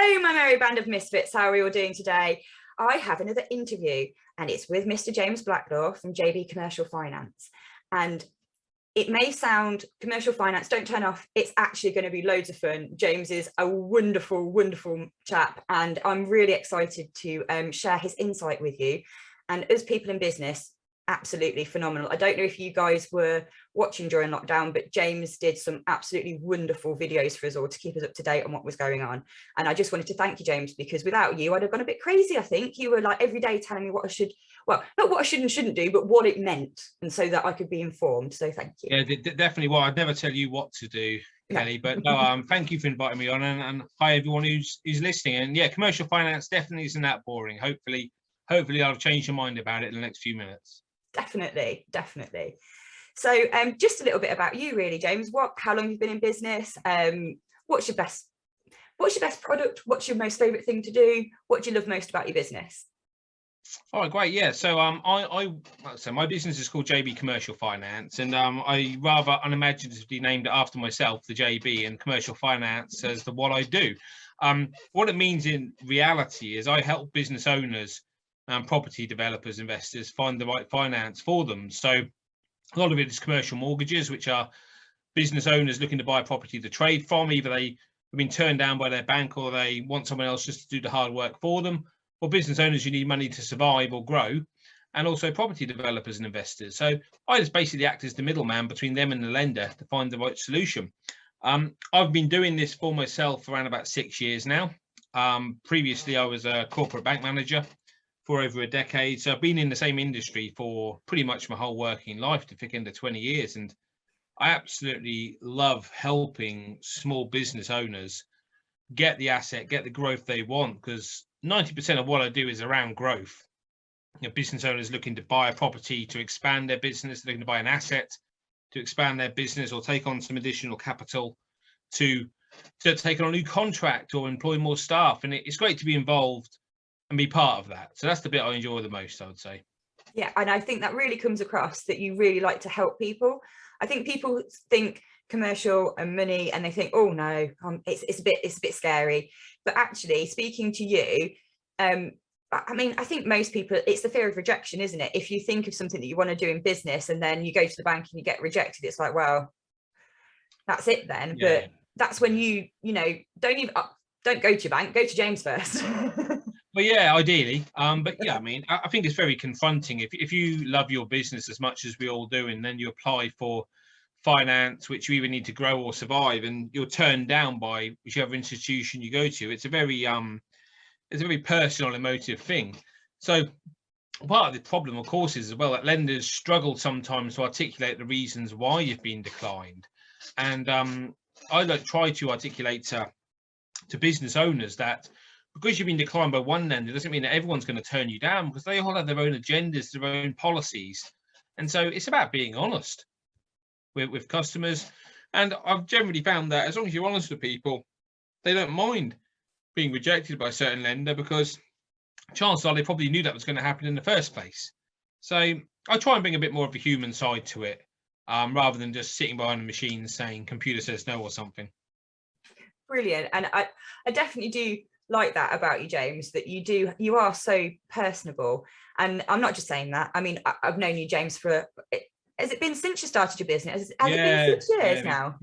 Hello, my merry band of misfits. How are we all doing today? I have another interview, and it's with Mr. James Blacklaw from JB Commercial Finance. And it may sound commercial finance, don't turn off. It's actually going to be loads of fun. James is a wonderful, wonderful chap, and I'm really excited to share his insight with you. And as people in business, absolutely phenomenal. I don't know if you guys were watching during lockdown, but James did some absolutely wonderful videos for us all to keep us up to date on what was going on. And I just wanted to thank you, James, because without you, I'd have gone a bit crazy. I think you were like every day telling me what I should, well, not what I should and shouldn't do, but what it meant, and so that I could be informed. So thank you. Yeah, definitely. Well, I'd never tell you what to do, Kelly, but no, thank you for inviting me on, and hi everyone who's listening. And yeah, commercial finance definitely isn't that boring. Hopefully I'll change your mind about it in the next few minutes. Definitely. So just a little bit about you really, James. How long you've been in business? What's your best product? What's your most favorite thing to do? What do you love most about your business? All right, great. Yeah, so so my business is called JB Commercial Finance, and I rather unimaginatively named it after myself, the JB, and commercial finance as what I do. What it means in reality is I help business owners and property developers, investors find the right finance for them. So a lot of it is commercial mortgages, which are business owners looking to buy property to trade from. Either they have been turned down by their bank, or they want someone else just to do the hard work for them, or business owners who need money to survive or grow, and also property developers and investors. So I just basically act as the middleman between them and the lender to find the right solution. I've been doing this for myself for around about 6 years now. Previously, I was a corporate bank manager for over a decade. So I've been in the same industry for pretty much my whole working life, to thick into 20 years. And I absolutely love helping small business owners get the asset, get the growth they want, because 90% of what I do is around growth. You know, business owners looking to buy a property to expand their business, looking to buy an asset to expand their business, or take on some additional capital to take on a new contract or employ more staff. And it's great to be involved and be part of that. So that's the bit I enjoy the most, I would say. Yeah, and I think that really comes across, that you really like to help people. I think people think commercial and money, and they think, oh no, it's a bit scary. But actually, speaking to you, I mean, I think most people, it's the fear of rejection, isn't it? If you think of something that you want to do in business and then you go to the bank and you get rejected, it's like, well, that's it then. Yeah. But that's when you don't go to your bank, go to James first. Well, yeah, ideally. But yeah, I mean, I think it's very confronting if you love your business as much as we all do, and then you apply for finance, which you either need to grow or survive, and you're turned down by whichever institution you go to. It's a very personal, emotive thing. So part of the problem, of course, is as well that lenders struggle sometimes to articulate the reasons why you've been declined. And I try to articulate to business owners that because you've been declined by one lender doesn't mean that everyone's going to turn you down, because they all have their own agendas, their own policies. And so it's about being honest with customers. And I've generally found that as long as you're honest with people, they don't mind being rejected by a certain lender, because chances are they probably knew that was going to happen in the first place. So I try and bring a bit more of a human side to it, rather than just sitting behind a machine saying computer says no or something. Brilliant. And I definitely do like that about you, James, that you are so personable. And I'm not just saying that. I mean, I've known you, James, has it been since you started your business? Has it been 6 years now?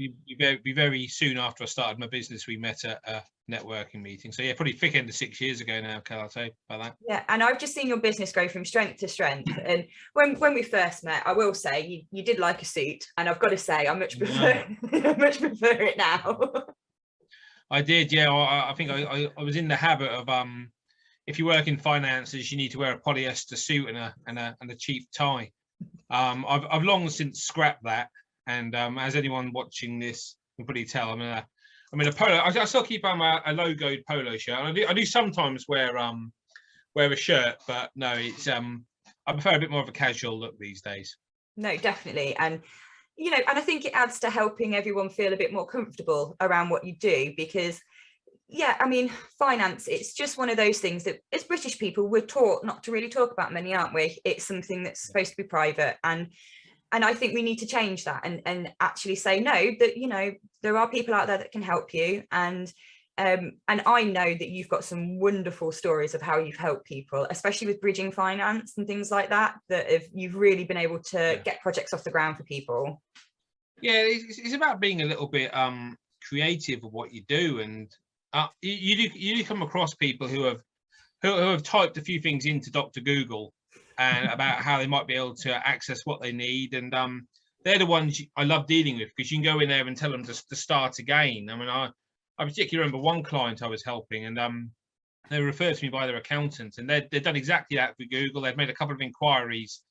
Very soon after I started my business, we met at a networking meeting. So yeah, probably thick end of 6 years ago now, can I say about that? Yeah, and I've just seen your business go from strength to strength. And when we first met, I will say you did like a suit, and I've got to say I much prefer it now. I did, yeah. I think I was in the habit of if you work in finances, you need to wear a polyester suit and a cheap tie. I've long since scrapped that, and as anyone watching this can probably tell, I'm in a polo. I still keep on a logoed polo shirt. I do sometimes wear a shirt, but no, it's I prefer a bit more of a casual look these days. No, definitely. And you know, and I think it adds to helping everyone feel a bit more comfortable around what you do, because yeah, I mean, finance, it's just one of those things that as British people, we're taught not to really talk about money, aren't we? It's something that's supposed to be private. And I think we need to change that and actually say, no, that, you know, there are people out there that can help you. And And I know that you've got some wonderful stories of how you've helped people, especially with bridging finance and things like that, you've really been able to get projects off the ground for people. Yeah, it's about being a little bit creative of what you do, and you do come across people who have typed a few things into Dr. Google and about how they might be able to access what they need, and they're the ones I love dealing with, because you can go in there and tell them to start again. I mean, I particularly remember one client I was helping, and they were referred to me by their accountant, and they'd done exactly that with Google. They'd made a couple of inquiries,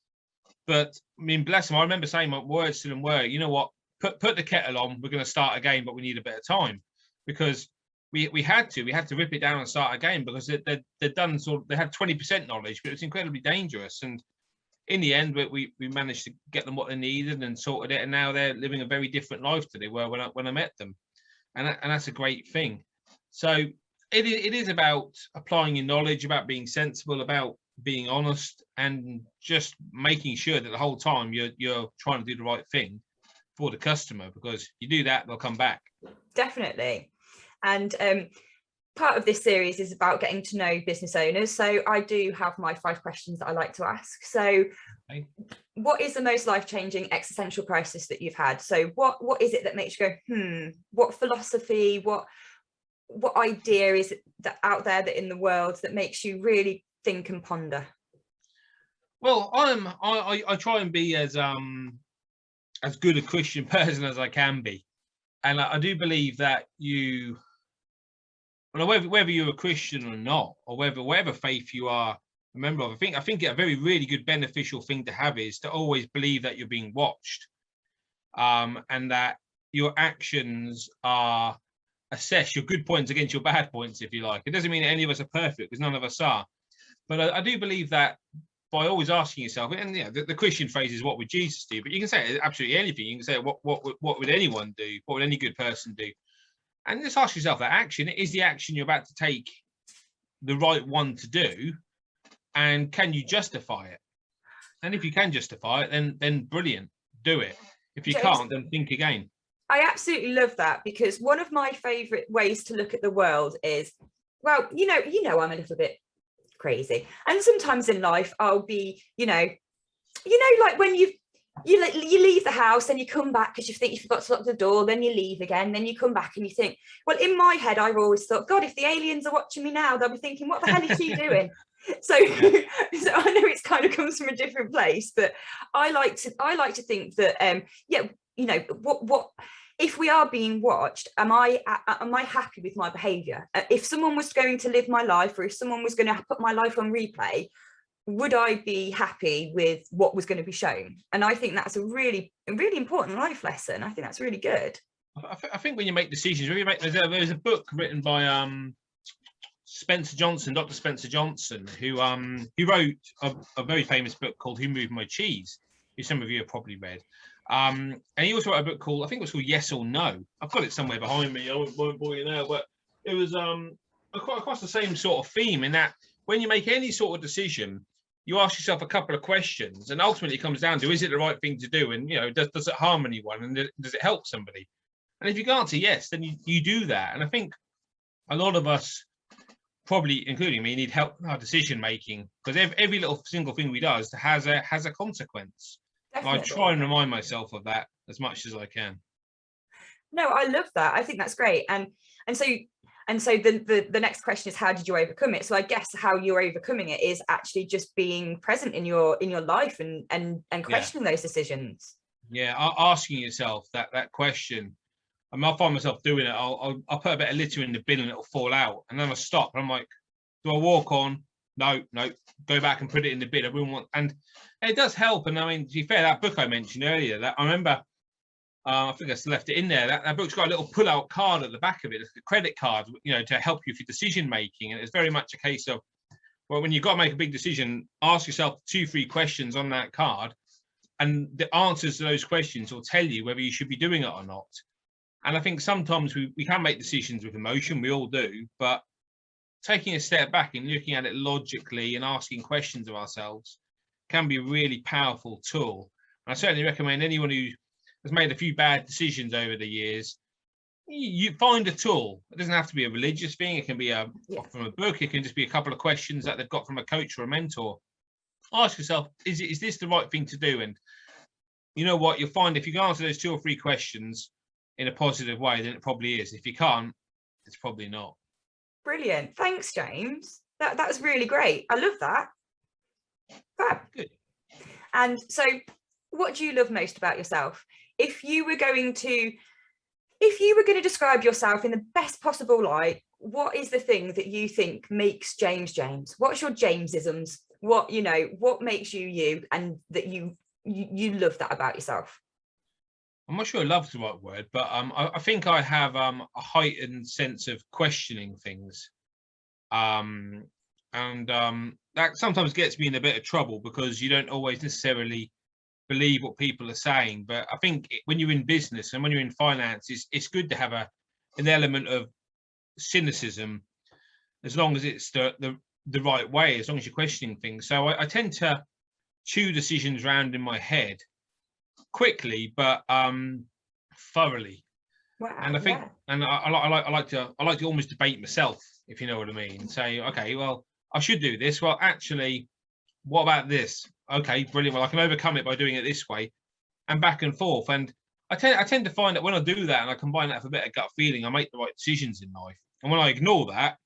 but I mean, bless them, I remember saying my words to them were, you know what, put the kettle on, we're going to start again, but we need a bit of time, because we had to rip it down and start again, because they'd done they had 20% knowledge, but it was incredibly dangerous. And in the end, we managed to get them what they needed and sorted it, and now they're living a very different life to they were when I met them, and that's a great thing. So it is about applying your knowledge, about being sensible, about being honest, and just making sure that the whole time you're trying to do the right thing for the customer, because you do that, they'll come back. Definitely. And part of this series is about getting to know business owners. So I do have my 5 questions that I like to ask. So what is the most life-changing existential crisis that you've had? So what is it that makes you go, what philosophy, what idea is it that out there that in the world that makes you really think and ponder? Well, I try and be as good a Christian person as I can be, and I do believe that whether you're a Christian or not, or whatever faith you are a member of, I think a very really good beneficial thing to have is to always believe that you're being watched, and that your actions are assessed, your good points against your bad points, if you like. It doesn't mean that any of us are perfect, because none of us are, but I do believe that by always asking yourself, and the Christian phrase is what would Jesus do, but you can say absolutely anything. You can say what would anyone do, what would any good person do, and just ask yourself that action, is the action you're about to take the right one to do, and can you justify it? And if you can justify it, then brilliant, do it. If you can't, then think again. I absolutely love that, because one of my favorite ways to look at the world is, well, you know I'm a little bit crazy, and sometimes in life I'll be like when you leave the house and you come back because you think you forgot to lock the door, then you leave again, then you come back and you think, well, in my head I've always thought, God, if the aliens are watching me now, they'll be thinking, what the hell is she doing? So, so I know it's kind of comes from a different place, but I like to think that what if we are being watched, am I happy with my behavior? If someone was going to live my life, or if someone was going to put my life on replay, would I be happy with what was going to be shown? And I think that's a really important life lesson. I think that's really good. I think when you make decisions, there's a book written by Dr. Spencer Johnson, who wrote a very famous book called Who Moved My Cheese, which some of you have probably read. And he also wrote a book called, I think it was called Yes or No. I've got it somewhere behind me, I won't bore you now, but it was across the same sort of theme, in that when you make any sort of decision, you ask yourself a couple of questions, and ultimately it comes down to, is it the right thing to do? And does it harm anyone, and does it help somebody? And if you can answer yes, then you do that. And I think a lot of us, probably including me, need help in our decision making, because every little single thing we do has a consequence. I try and remind myself of that as much as I can. No, I love that. I think that's great. And so the next question is, how did you overcome it? So I guess how you're overcoming it is actually just being present in your life and questioning those decisions. Yeah, asking yourself that question. I mean, I'll find myself doing it. I'll put a bit of litter in the bin and it'll fall out, and then I stop and I'm like, do I walk on? No, go back and put it in the bin. I wouldn't want, and it does help. And I mean, to be fair, that book I mentioned earlier, that I remember, I think I still left it in there. That book's got a little pull-out card at the back of it, a credit card, to help you with your decision making. And it's very much a case of, well, when you've got to make a big decision, ask yourself 2-3 questions on that card, and the answers to those questions will tell you whether you should be doing it or not. And I think sometimes we can make decisions with emotion, we all do, but taking a step back and looking at it logically and asking questions of ourselves can be a really powerful tool. And I certainly recommend anyone who has made a few bad decisions over the years, you find a tool. It doesn't have to be a religious thing. It can be from a book. It can just be a couple of questions that they've got from a coach or a mentor. Ask yourself, is this the right thing to do? And you know what? You'll find if you can answer those 2 or 3 questions in a positive way, then it probably is. If you can't, it's probably not. Brilliant. Thanks, James. That's really great. I love that. Fab. Good. And so what do you love most about yourself? If you were going to describe yourself in the best possible light, what is the thing that you think makes James James? What's your Jamesisms? What makes you you, and that you love that about yourself? I'm not sure love's the right word, but I think I have a heightened sense of questioning things. And that sometimes gets me in a bit of trouble because you don't always necessarily believe what people are saying. But I think when you're in business and when you're in finance, it's good to have an element of cynicism, as long as it's the right way, as long as you're questioning things. So I tend to chew decisions around in my head quickly, but thoroughly. Wow, and I think, and I like to almost debate myself, if you know what I mean. Say, okay, well, I should do this. Well, actually, what about this? Okay, brilliant. Well, I can overcome it by doing it this way, and back and forth. And I tend to find that when I do that and I combine that with a bit of gut feeling, I make the right decisions in life. And when I ignore that,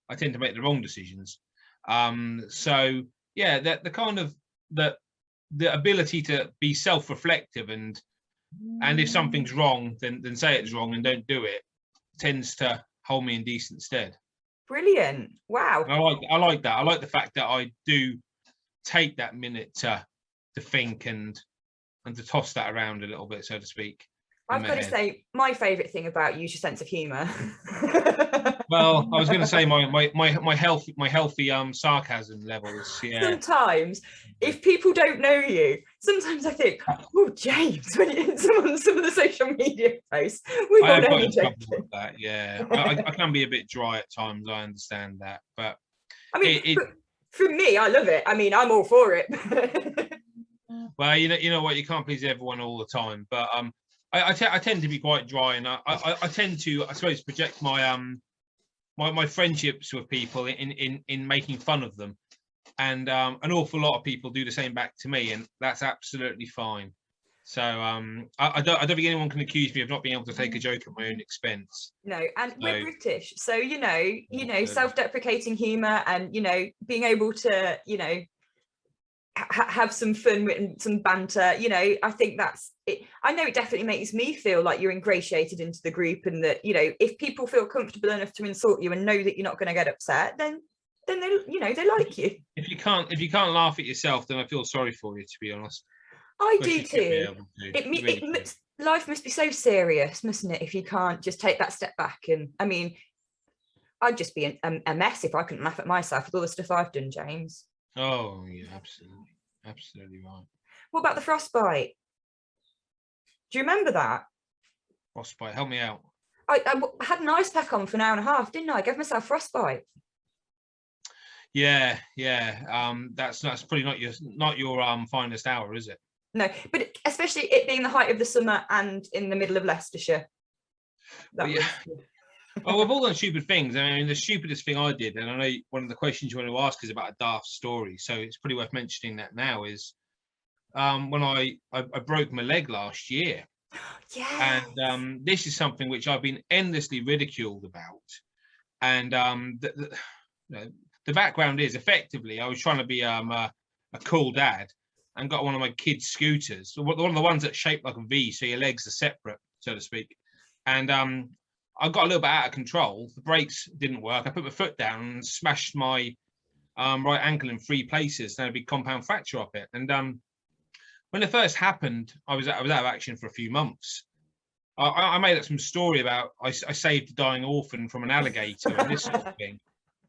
I tend to make the wrong decisions. So yeah, the ability to be self-reflective and if something's wrong, then say it's wrong and don't do it, tends to hold me in decent stead. Brilliant. Wow. And I like that. I like the fact that I do take that minute to think and to toss that around a little bit, so to speak. I've got to say, my favourite thing about you is your sense of humour. Well, I was going to say my healthy sarcasm levels. Yeah. Sometimes, if people don't know you, sometimes I think, oh, James, when you some of the social media posts, we all know you. That. Yeah, I can be a bit dry at times. I understand that, but I mean, for me, I love it. I mean, I'm all for it. Well, you know what, you can't please everyone all the time, but I tend to be quite dry, and I tend to, I suppose, project my my friendships with people in making fun of them, and an awful lot of people do the same back to me, and that's absolutely fine. So I don't think anyone can accuse me of not being able to take a joke at my own expense. No, and we're British, so you know, self-deprecating humour, and being able to have some fun and some banter. I think that's it. I know it definitely makes me feel like you're ingratiated into the group, and that if people feel comfortable enough to insult you and know that you're not going to get upset, then they like you. If you can't laugh at yourself, then I feel sorry for you, to be honest. I do too. Life must be so serious, mustn't it, if you can't just take that step back? And I mean, I'd just be a mess if I couldn't laugh at myself with all the stuff I've done, James. Oh yeah, absolutely right. What about the frostbite? Do you remember that? Frostbite, help me out. I had an ice pack on for an hour and a half, didn't I? I gave myself frostbite. Yeah. That's probably not your finest hour, is it? No, but especially it being the height of the summer and in the middle of Leicestershire. Yeah. Oh, we've all done stupid things. I mean, the stupidest thing I did, and I know one of the questions you want to ask is about a daft story, so it's pretty worth mentioning that now, is when I broke my leg last year. Yeah. And this is something which I've been endlessly ridiculed about. And the background is, effectively, I was trying to be a cool dad and got one of my kids' scooters, one of the ones that's shaped like a V, so your legs are separate, so to speak. And I got a little bit out of control. The brakes didn't work. I put my foot down and smashed my right ankle in 3 places. Then a big compound fracture up it. And when it first happened, I was out of action for a few months. I made up some story about I saved a dying orphan from an alligator and this sort of thing.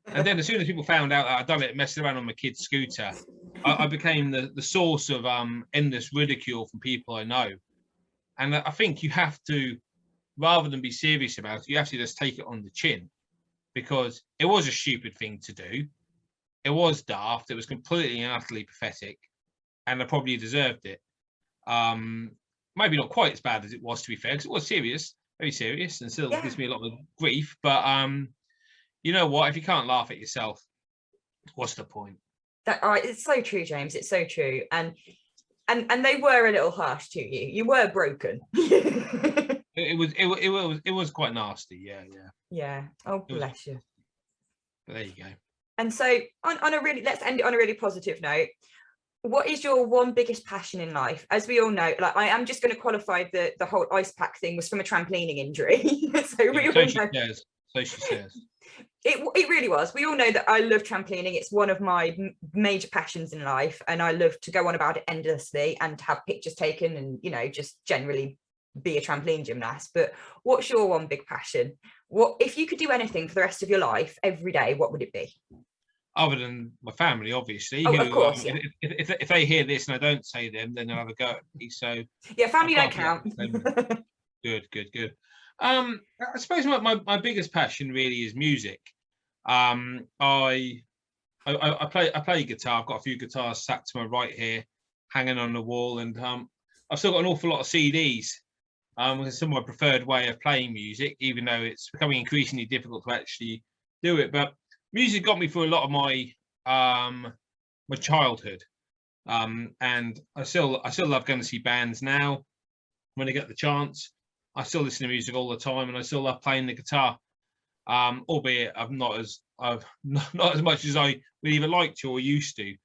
And then as soon as people found out that I'd done it messing around on my kid's scooter, I became the source of endless ridicule from people I know. And I think you have to, rather than be serious about it, you have to just take it on the chin, because it was a stupid thing to do. It was daft. It was completely and utterly pathetic, and I probably deserved it. Maybe not quite as bad as it was, to be fair, because it was serious. very serious and still Yeah. gives me a lot of grief. But you know what? If you can't laugh at yourself, what's the point? It's so true, James. It's so true. And they were a little harsh to you. You were broken. It was quite nasty. Yeah, yeah. Yeah. Oh, bless you. But there you go. And so on a really, let's end it on a really positive note. What is your one biggest passion in life? As we all know, like, I am just going to qualify the whole ice pack thing was from a trampolining injury. So we all know. So she says. It really was. We all know that I love trampolining. It's one of my major passions in life, and I love to go on about it endlessly and have pictures taken, and, you know, just generally be a trampoline gymnast. But what's your one big passion? What if you could do anything for the rest of your life every day, what would it be? Other than my family, obviously. Oh, of course, yeah. If they hear this and I don't say them, then they'll have a go at me. So yeah, family don't count. Good. I suppose my biggest passion really is music. I play guitar. I've got a few guitars sat to my right here, hanging on the wall, and I've still got an awful lot of CDs. It's still my preferred way of playing music, even though it's becoming increasingly difficult to actually do it. But music got me through a lot of my my childhood, and I still love going to see bands now when I get the chance. I still listen to music all the time, and I still love playing the guitar, albeit I've not as much as I would either like to or used to.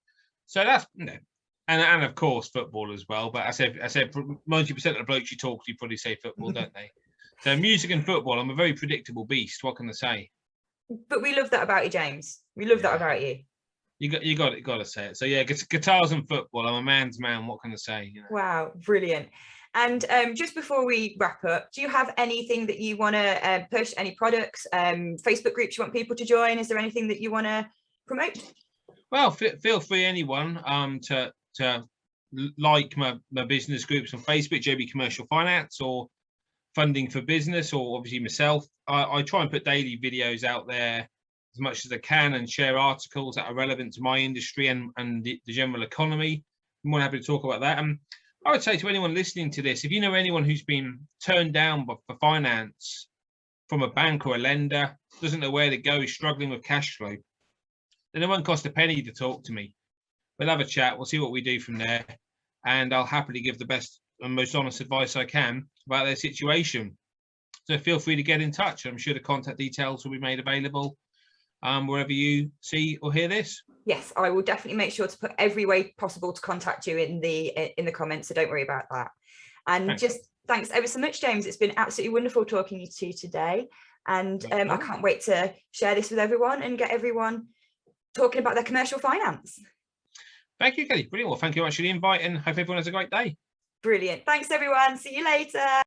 So that's, you know, and of course football as well. But I said 90% of the blokes you talk to probably say football, don't they? So music and football, I'm a very predictable beast. What can I say? But we love that about you, James. We love that about you. You got to say it. So yeah, guitars and football. I'm a man's man. What can I say? You know? Wow, brilliant. And just before we wrap up, do you have anything that you want to push? Any products, Facebook groups you want people to join? Is there anything that you want to promote? Well, feel free, anyone, to like my business groups on Facebook, JB Commercial Finance, or Funding for Business, or obviously myself. I try and put daily videos out there as much as I can, and share articles that are relevant to my industry and the general economy. I'm more happy to talk about that. And I would say to anyone listening to this, if you know anyone who's been turned down for finance from a bank or a lender, doesn't know where to go, is struggling with cash flow, then it won't cost a penny to talk to me. We'll have a chat. We'll see what we do from there, and I'll happily give the best and most honest advice I can about their situation. So feel free to get in touch. I'm sure the contact details will be made available wherever you see or hear this. Yes, I will definitely make sure to put every way possible to contact you in the comments, so don't worry about that. And thanks. Just thanks ever so much, James. It's been absolutely wonderful talking to you today, and I can't wait to share this with everyone and get everyone talking about their commercial finance. Thank you, Kelly. Brilliant. Well, thank you very much for the invite, and hope everyone has a great day. Brilliant. Thanks, everyone. See you later.